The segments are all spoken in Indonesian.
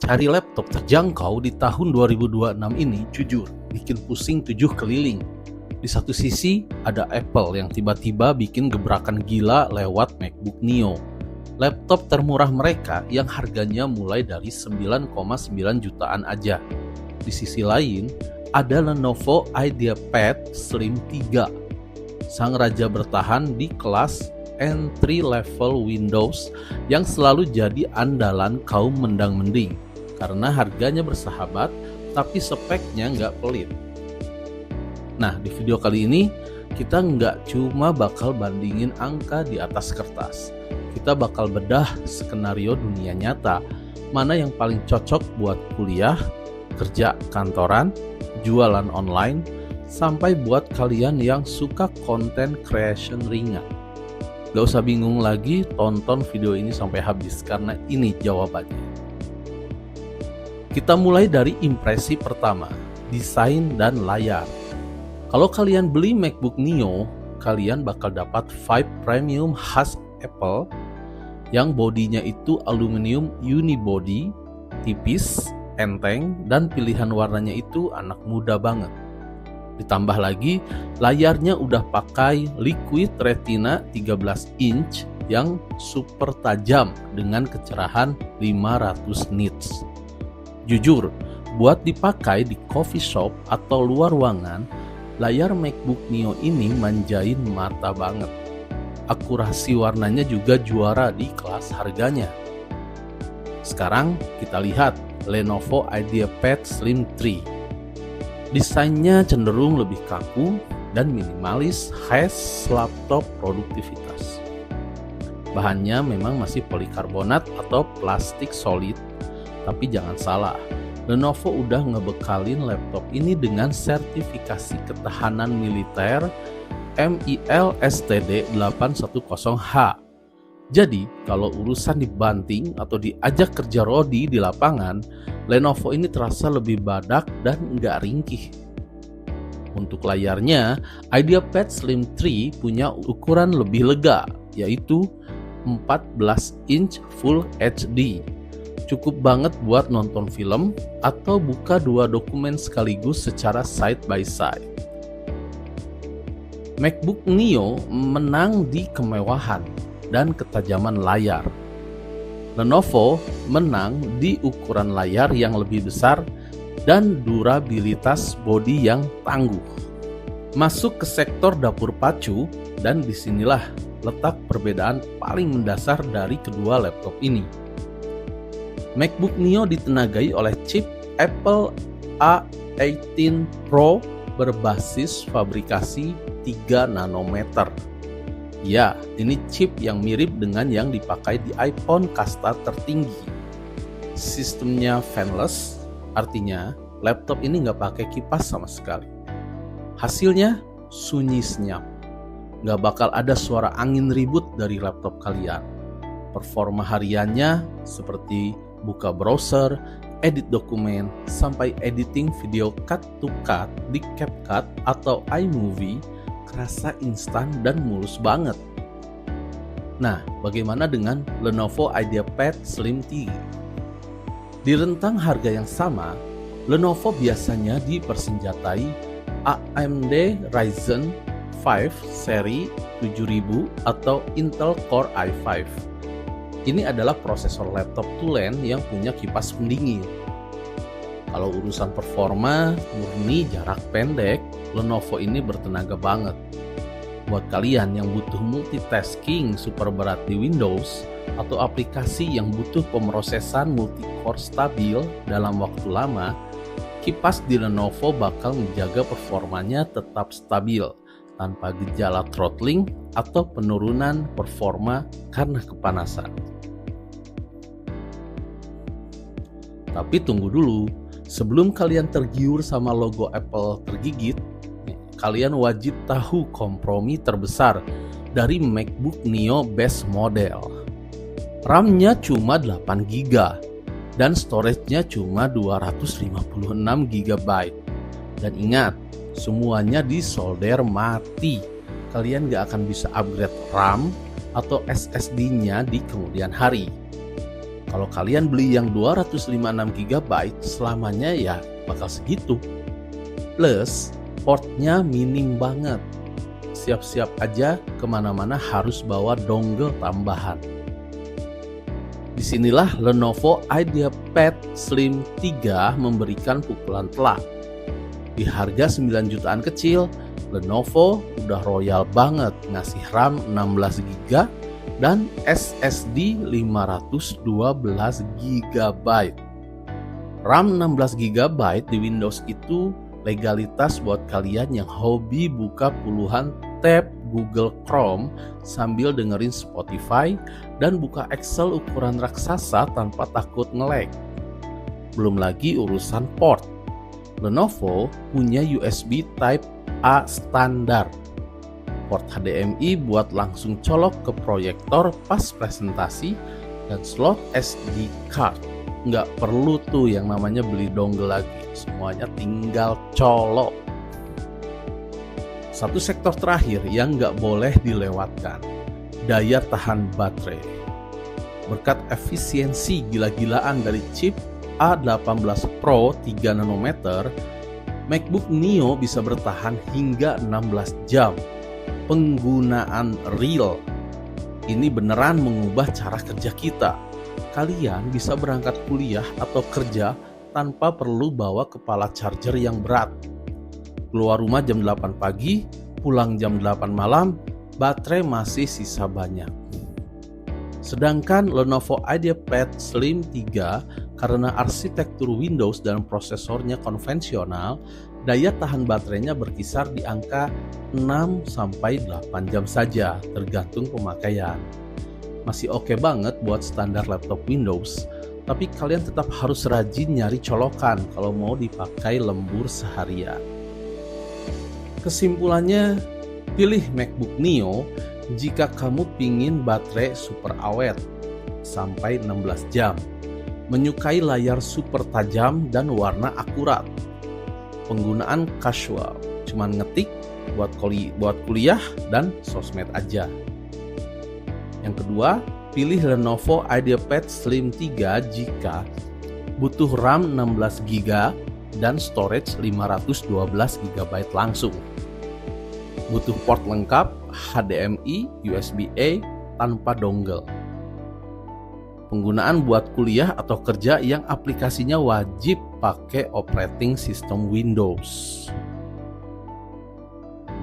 Cari laptop terjangkau di tahun 2026 ini jujur bikin pusing 7 keliling. Di satu sisi ada Apple yang tiba-tiba bikin gebrakan gila lewat MacBook Neo. Laptop termurah mereka yang harganya mulai dari 9,9 jutaan aja. Di sisi lain ada Lenovo IdeaPad Slim 3. Sang raja bertahan di kelas entry level Windows yang selalu jadi andalan kaum mendang-mending. Karena harganya bersahabat, tapi speknya nggak pelit. Nah, di video kali ini, kita nggak cuma bakal bandingin angka di atas kertas. Kita bakal bedah skenario dunia nyata, mana yang paling cocok buat kuliah, kerja kantoran, jualan online, sampai buat kalian yang suka konten creation ringan. Gak usah bingung lagi, tonton video ini sampai habis, karena ini jawabannya. Kita mulai dari impresi pertama, desain dan layar. Kalau kalian beli MacBook Neo, kalian bakal dapat Vibe Premium khas Apple yang bodinya itu aluminium unibody, tipis, enteng, dan pilihan warnanya itu anak muda banget. Ditambah lagi, layarnya udah pakai Liquid Retina 13 inch yang super tajam dengan kecerahan 500 nits. Jujur, buat dipakai di coffee shop atau luar ruangan, layar MacBook Neo ini manjain mata banget. Akurasi warnanya juga juara di kelas harganya. Sekarang kita lihat Lenovo IdeaPad Slim 3. Desainnya cenderung lebih kaku dan minimalis khas laptop produktivitas. Bahannya memang masih polikarbonat atau plastik solid. Tapi jangan salah, Lenovo udah ngebekalin laptop ini dengan sertifikasi ketahanan militer MIL STD 810H. Jadi, kalau urusan dibanting atau diajak kerja rodi di lapangan, Lenovo ini terasa lebih badak dan nggak ringkih. Untuk layarnya, IdeaPad Slim 3 punya ukuran lebih lega, yaitu 14 inch Full HD. Cukup banget buat nonton film atau buka 2 dokumen sekaligus secara side by side. MacBook Neo menang di kemewahan dan ketajaman layar. Lenovo menang di ukuran layar yang lebih besar dan durabilitas bodi yang tangguh. Masuk ke sektor dapur pacu, dan disinilah letak perbedaan paling mendasar dari kedua laptop ini. MacBook Neo ditenagai oleh chip Apple A18 Pro berbasis fabrikasi 3 nanometer. Ya, ini chip yang mirip dengan yang dipakai di iPhone kasta tertinggi. Sistemnya fanless, artinya laptop ini nggak pakai kipas sama sekali. Hasilnya sunyi senyap. Nggak bakal ada suara angin ribut dari laptop kalian. Performa hariannya seperti buka browser, edit dokumen, sampai editing video cut to cut di CapCut atau iMovie kerasa instan dan mulus banget. Nah, bagaimana dengan Lenovo IdeaPad Slim 3? Di rentang harga yang sama, Lenovo biasanya dipersenjatai AMD Ryzen 5 seri 7000 atau Intel Core i5. Ini adalah prosesor laptop tulen yang punya kipas pendingin. Kalau urusan performa, murni jarak pendek, Lenovo ini bertenaga banget. Buat kalian yang butuh multitasking super berat di Windows, atau aplikasi yang butuh pemrosesan multi-core stabil dalam waktu lama, kipas di Lenovo bakal menjaga performanya tetap stabil, tanpa gejala throttling atau penurunan performa karena kepanasan. Tapi tunggu dulu, sebelum kalian tergiur sama logo Apple tergigit, kalian wajib tahu kompromi terbesar dari MacBook Neo base model. RAM-nya cuma 8 GB dan storage-nya cuma 256 GB. Dan ingat, semuanya disolder mati. Kalian gak akan bisa upgrade RAM atau SSD-nya di kemudian hari. Kalau kalian beli yang 256 GB, selamanya ya bakal segitu. Plus, portnya minim banget. Siap-siap aja kemana-mana harus bawa dongle tambahan. Disinilah Lenovo IdeaPad Slim 3 memberikan pukulan telak. Di harga 9 jutaan kecil, Lenovo udah royal banget ngasih RAM 16 GB dan SSD 512 GB. RAM 16 GB di Windows itu legalitas buat kalian yang hobi buka puluhan tab Google Chrome sambil dengerin Spotify dan buka Excel ukuran raksasa tanpa takut nge-lag. Belum lagi urusan port. Lenovo punya USB Type A standar. Port HDMI buat langsung colok ke proyektor pas presentasi dan slot SD card. Nggak perlu tuh yang namanya beli dongle lagi, semuanya tinggal colok. Satu sektor terakhir yang nggak boleh dilewatkan, daya tahan baterai. Berkat efisiensi gila-gilaan dari chip A18 Pro 3 nanometer, MacBook Neo bisa bertahan hingga 16 jam. Penggunaan real. Ini beneran mengubah cara kerja kita. Kalian bisa berangkat kuliah atau kerja tanpa perlu bawa kepala charger yang berat. Keluar rumah jam 8 pagi, pulang jam 8 malam, baterai masih sisa banyak. Sedangkan Lenovo IdeaPad Slim 3 karena arsitektur Windows dan prosesornya konvensional, daya tahan baterainya berkisar di angka 6-8 jam saja, tergantung pemakaian. Masih oke banget buat standar laptop Windows, tapi kalian tetap harus rajin nyari colokan kalau mau dipakai lembur seharian. Kesimpulannya, pilih MacBook Neo jika kamu pingin baterai super awet sampai 16 jam, menyukai layar super tajam dan warna akurat, penggunaan casual, cuman ngetik buat kuliah dan sosmed aja. Yang kedua, pilih Lenovo IdeaPad Slim 3 jika butuh RAM 16 GB dan storage 512 GB langsung. Butuh port lengkap, HDMI, USB-A tanpa dongle. Penggunaan buat kuliah atau kerja yang aplikasinya wajib pakai operating system Windows.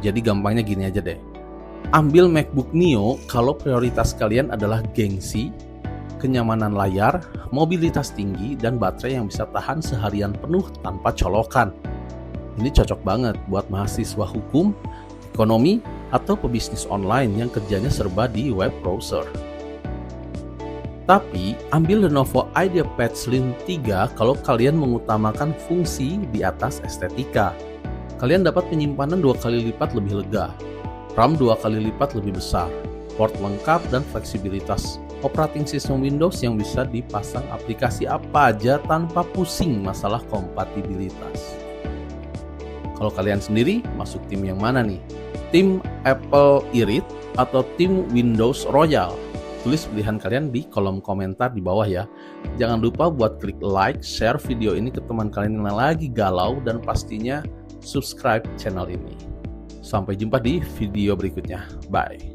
Jadi gampangnya gini aja deh. Ambil MacBook Neo kalau prioritas kalian adalah gengsi, kenyamanan layar, mobilitas tinggi, dan baterai yang bisa tahan seharian penuh tanpa colokan. Ini cocok banget buat mahasiswa hukum, ekonomi, atau pebisnis online yang kerjanya serba di web browser. Tapi, ambil Lenovo IdeaPad Slim 3 kalau kalian mengutamakan fungsi di atas estetika. Kalian dapat penyimpanan 2 kali lipat lebih lega, RAM 2 kali lipat lebih besar, port lengkap, dan fleksibilitas operating system Windows yang bisa dipasang aplikasi apa aja tanpa pusing masalah kompatibilitas. Kalau kalian sendiri, masuk tim yang mana nih? Tim Apple irit atau tim Windows Royal? Tulis pilihan kalian di kolom komentar di bawah ya. Jangan lupa buat klik like, share video ini ke teman kalian yang lagi galau, dan pastinya subscribe channel ini. Sampai jumpa di video berikutnya. Bye.